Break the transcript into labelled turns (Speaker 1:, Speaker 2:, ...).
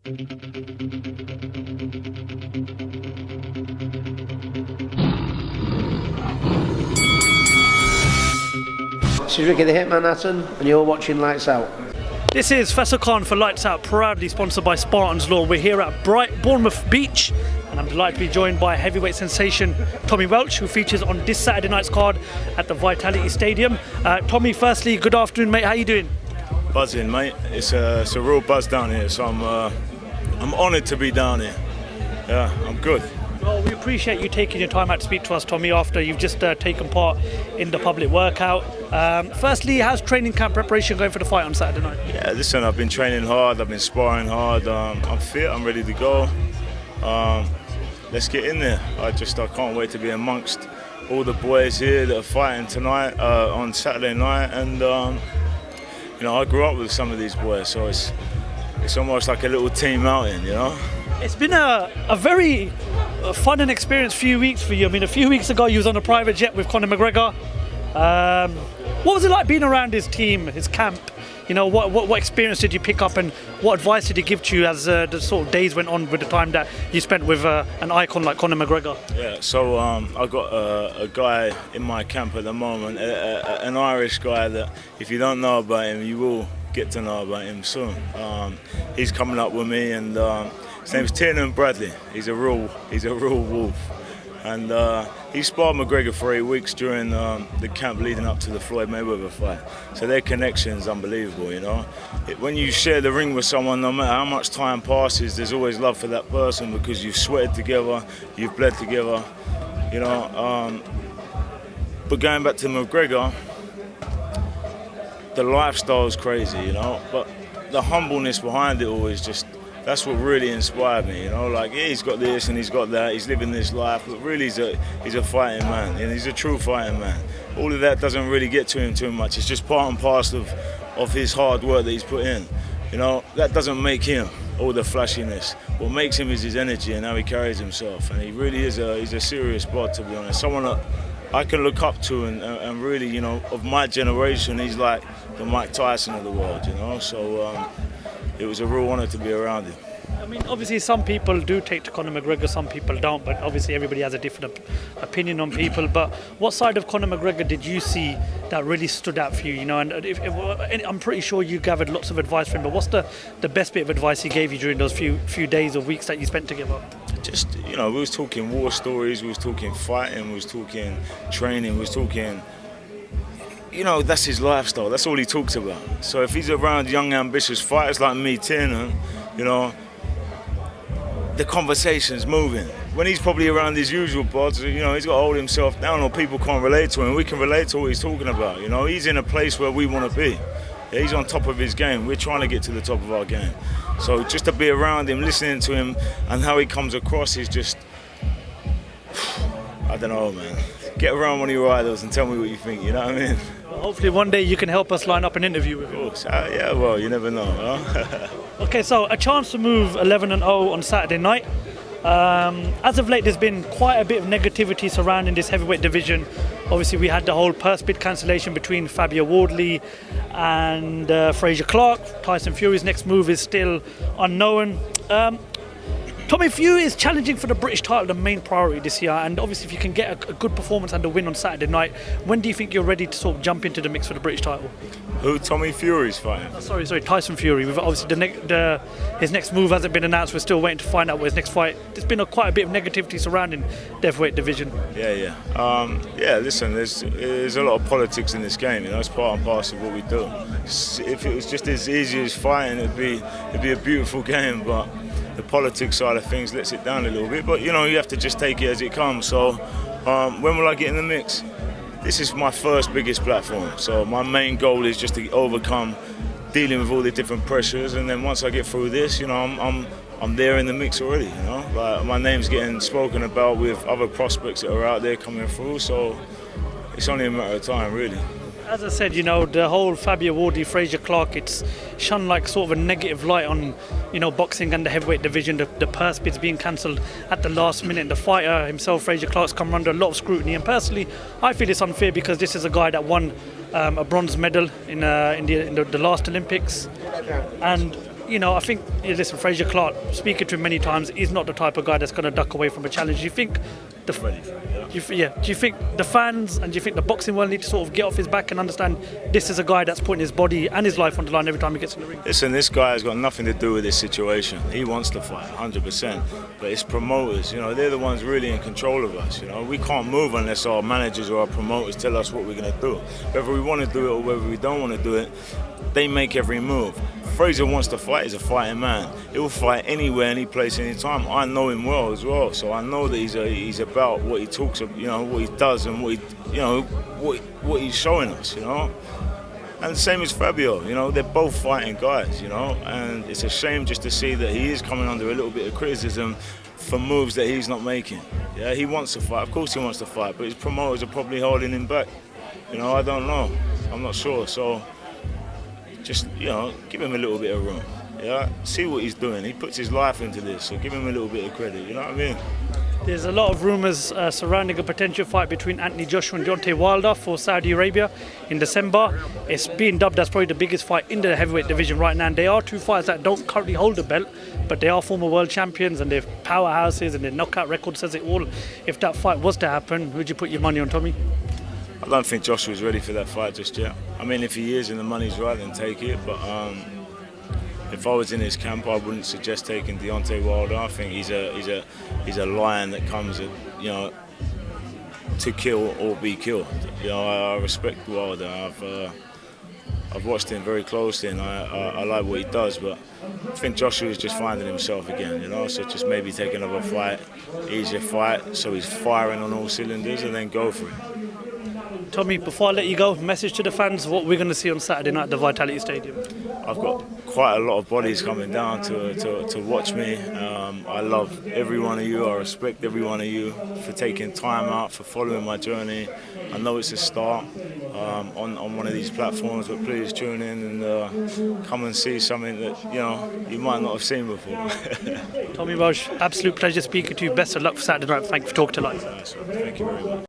Speaker 1: This is Ricky the Hitman Hatton, and you're watching Lights Out.
Speaker 2: This is Faisal Khan for Lights Out, proudly sponsored by Spartans Law. We're here at Bournemouth Beach, and I'm delighted to be joined by heavyweight sensation Tommy Welch, who features on this Saturday night's card at the Vitality Stadium. Tommy, firstly, good afternoon, mate. How you doing?
Speaker 3: Buzzing, mate. It's a real buzz down here, so I'm honoured to be down here. Yeah, I'm good.
Speaker 2: Well, we appreciate you taking your time out to speak to us, Tommy, after you've just taken part in the public workout. Firstly, how's training camp preparation going for the fight on Saturday night?
Speaker 3: Yeah, listen, I've been training hard, I've been sparring hard, I'm fit, I'm ready to go. Let's get in there. I can't wait to be amongst all the boys here that are fighting tonight, on Saturday night, and I grew up with some of these boys, so it's almost like a little team outing, you know?
Speaker 2: It's been a very fun and experienced few weeks for you. I mean, a few weeks ago you was on a private jet with Conor McGregor. What was it like being around his team, his camp? You know, what experience did you pick up, and what advice did he give to you as the sort of days went on with the time that you spent with an icon like Conor McGregor?
Speaker 3: Yeah, so I got a guy in my camp at the moment, an Irish guy that if you don't know about him, you will get to know about him soon. He's coming up with me, and his name's Tiernan Bradley. He's a real wolf, and he sparred McGregor for 8 weeks during the camp leading up to the Floyd Mayweather fight. So their connection's unbelievable, you know. When you share the ring with someone, no matter how much time passes, there's always love for that person because you've sweated together, you've bled together, you know. But going back to McGregor, the lifestyle's crazy, you know. But the humbleness behind it all is just. That's what really inspired me, you know. Like, yeah, he's got this and he's got that. He's living this life, but really he's a fighting man, and he's a true fighting man. All of that doesn't really get to him too much. It's just part and parcel of his hard work that he's put in. You know, that doesn't make him all the flashiness. What makes him is his energy and how he carries himself. And he really is he's a serious bod, to be honest. Someone that I can look up to and really, you know, of my generation, he's like the Mike Tyson of the world, you know. So. It was a real honour to be around him.
Speaker 2: I mean, obviously some people do take to Conor McGregor, some people don't, but obviously everybody has a different opinion on people. But what side of Conor McGregor did you see that really stood out for you? You know, and I'm pretty sure you gathered lots of advice from him, but what's the best bit of advice he gave you during those few days or weeks that you spent together?
Speaker 3: Just, you know, we was talking war stories, we was talking fighting, we was talking training, we was talking... You know, that's his lifestyle. That's all he talks about. So if he's around young, ambitious fighters like me, Tiernan, you know, the conversation's moving. When he's probably around his usual bods, you know, he's got to hold himself down or people can't relate to him. We can relate to what he's talking about. You know, he's in a place where we want to be. Yeah, he's on top of his game. We're trying to get to the top of our game. So just to be around him, listening to him and how he comes across is just, I don't know, man. Get around one of your idols and tell me what you think, you know what I mean?
Speaker 2: Well, hopefully one day you can help us line up an interview with him.
Speaker 3: Of course. Yeah, well, you never know, huh?
Speaker 2: Okay, so a chance to move 11-0 on Saturday night. As of late, there's been quite a bit of negativity surrounding this heavyweight division. Obviously, we had the whole purse bid cancellation between Fabio Wardley and Frazier Clarke. Tyson Fury's next move is still unknown. Tommy, for you, is challenging for the British title the main priority this year? And obviously, if you can get a good performance and a win on Saturday night, when do you think you're ready to sort of jump into the mix for the British title?
Speaker 3: Who Tommy Fury's fighting?
Speaker 2: Sorry, Tyson Fury. We've obviously his next move hasn't been announced. We're still waiting to find out what his next fight. There's been quite a bit of negativity surrounding the heavyweight division.
Speaker 3: Yeah. Listen, there's a lot of politics in this game. You know, it's part and parcel of what we do. If it was just as easy as fighting, it'd be a beautiful game. But the politics side of things lets it down a little bit. But you know, you have to just take it as it comes. So when will I get in the mix? This is my first biggest platform, so my main goal is just to overcome dealing with all the different pressures, and then once I get through this, you know, I'm there in the mix already. You know, like my name's getting spoken about with other prospects that are out there coming through, so it's only a matter of time, really.
Speaker 2: As I said, you know, the whole Fabio Wardley, Frazier Clarke, it's shone like sort of a negative light on, you know, boxing and the heavyweight division. The purse bids being cancelled at the last minute. The fighter himself, Frazier Clarke's come under a lot of scrutiny. And personally, I feel it's unfair because this is a guy that won a bronze medal in the last Olympics. And I think, listen, Frazier Clarke, speaking to him many times, is not the type of guy that's going to duck away from a challenge. Do you think do you think the fans and do you think the boxing world need to sort of get off his back and understand this is a guy that's putting his body and his life on the line every time he gets in the ring?
Speaker 3: Listen, this guy has got nothing to do with this situation. He wants to fight, 100%. But it's promoters, they're the ones really in control of us. We can't move unless our managers or our promoters tell us what we're going to do. Whether we want to do it or whether we don't want to do it, they make every move. Frazier wants to fight. He's a fighting man. He'll fight anywhere, any place, any time. I know him well as well, so I know that he's about what he talks about, what he does, and what he's showing us, And the same as Fabio, they're both fighting guys, and it's a shame just to see that he is coming under a little bit of criticism for moves that he's not making. Yeah, he wants to fight. Of course he wants to fight, but his promoters are probably holding him back. I don't know. I'm not sure. So just, give him a little bit of room. Yeah, see what he's doing. He puts his life into this, so give him a little bit of credit. You know what I mean?
Speaker 2: There's a lot of rumours surrounding a potential fight between Anthony Joshua and Deontay Wilder for Saudi Arabia in December. It's being dubbed as probably the biggest fight in the heavyweight division right now. And they are two fighters that don't currently hold the belt, but they are former world champions and they're powerhouses and their knockout record says it all. If that fight was to happen, would you put your money on, Tommy?
Speaker 3: I don't think Joshua's ready for that fight just yet. I mean, if he is and the money's right, then take it. But if I was in his camp, I wouldn't suggest taking Deontay Wilder. I think he's a lion that comes, to kill or be killed. I respect Wilder. I've watched him very closely, and I like what he does. But I think Joshua is just finding himself again. So just maybe take another fight, easier fight, so he's firing on all cylinders, and then go for it.
Speaker 2: Tommy, before I let you go, message to the fans what we're going to see on Saturday night at the Vitality Stadium.
Speaker 3: I've got quite a lot of bodies coming down to watch me. I love every one of you. I respect every one of you for taking time out, for following my journey. I know it's a start on one of these platforms, but please tune in and come and see something that you might not have seen before.
Speaker 2: Tommy Welch, absolute pleasure speaking to you. Best of luck for Saturday night. Thank you for talking to Lights.
Speaker 3: Thank you very much.